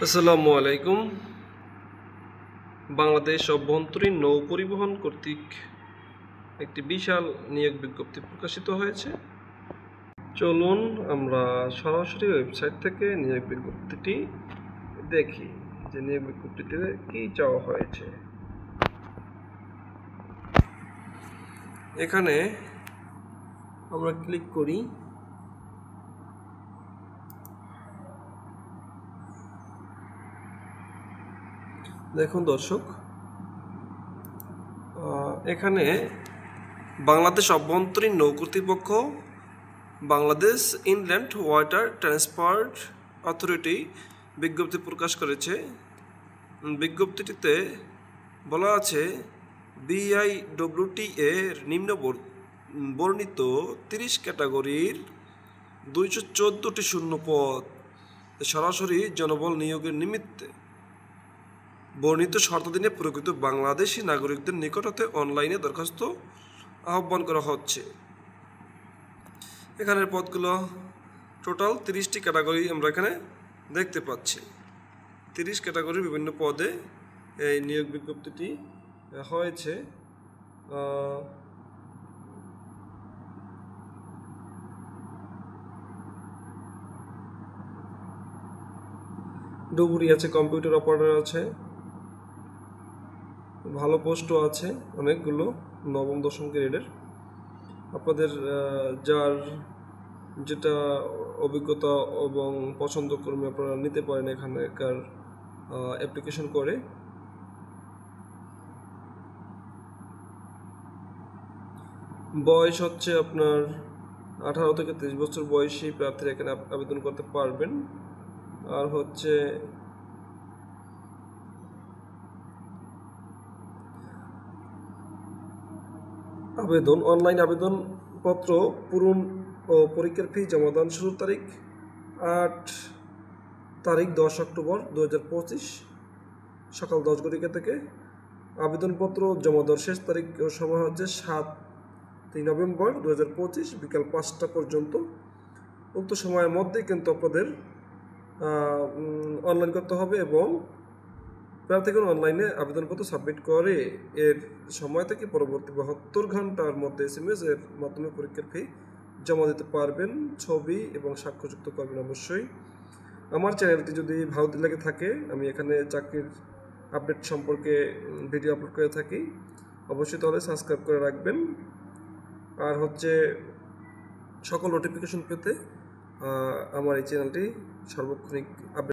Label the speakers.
Speaker 1: আসসালামু আলাইকুম। বাংলাদেশ অভ্যন্তরীণ নৌ পরিবহন কর্তৃক একটি বিশাল নিয়োগ বিজ্ঞপ্তি প্রকাশিত হয়েছে। চলুন আমরা সরাসরি ওয়েবসাইট থেকে নিয়োগ বিজ্ঞপ্তিটি দেখি যে নিয়োগ বিজ্ঞপ্তিতে কি চাওয়া হয়েছে। এখানে আমরা ক্লিক করি। দেখুন দর্শক, এখানে বাংলাদেশ অভ্যন্তরীণ নৌ কর্তৃপক্ষ, Bangladesh inland water transport authority বিজ্ঞপ্তি প্রকাশ করেছে। বিজ্ঞপ্তিটিতে বলা আছে, BIWTA এর নিম্ন বর্ণিত 30 ক্যাটাগরির 214টি শূন্য পদ সরাসরি জনবল নিয়োগের নিমিত্তে বর্ণিত শর্তাধীনে প্রকৃত বাংলাদেশি নাগরিকদের নিকট হতে অনলাইনে দরখাস্ত আহ্বান করা হচ্ছে। এখানের পদগুলো টোটাল 30টি ক্যাটাগরি আমরা এখানে দেখতে পাচ্ছি। 30 ক্যাটাগরির বিভিন্ন পদে এই নিয়োগ বিজ্ঞপ্তিটি হয়েছে। ডুবুরি আছে, কম্পিউটার অপারেটর আছে, ভালো পোস্টও আছে অনেকগুলো, নবম দশম গ্রেডের। আপনাদের যার যেটা অভিজ্ঞতা এবং পছন্দ কর্মী আপনারা নিতে পারেন এখানকার অ্যাপ্লিকেশন করে। বয়স হচ্ছে আপনার 18 থেকে 30 বছর বয়সী প্রার্থীরা এখানে আবেদন করতে পারবেন। আর হচ্ছে অনলাইন আবেদনপত্র পূরণ ও পরীক্ষার ফি জমাদান শুরুর তারিখ 10 অক্টোবর 2025 সকাল 10 ঘটিকা থেকে। আবেদনপত্র জমা দেওয়ার শেষ তারিখ ও সময় হচ্ছে 7 নভেম্বর 2025 বিকাল 5টা পর্যন্ত। উক্ত সময়ের মধ্যে কিন্তু আপনাদের অনলাইন করতে হবে এবং প্রার্থীগণ অনলাইনে আবেদনপত্র সাবমিট করে এর সময় থেকে পরবর্তী 72 ঘন্টার মধ্যে SMS এর মাধ্যমে পরীক্ষার ফি জমা দিতে পারবেন। ছবি এবং সাক্ষ্যযুক্ত করবেন অবশ্যই। আমার চ্যানেলটি যদি ভালো লেগে থাকে, আমি এখানে চাকরির আপডেট সম্পর্কে ভিডিও আপলোড করে থাকি, অবশ্যই তাহলে সাবস্ক্রাইব করে রাখবেন। আর হচ্ছে সকল নোটিফিকেশন পেতে আমার এই চ্যানেলটি সার্বক্ষণিক আপডেট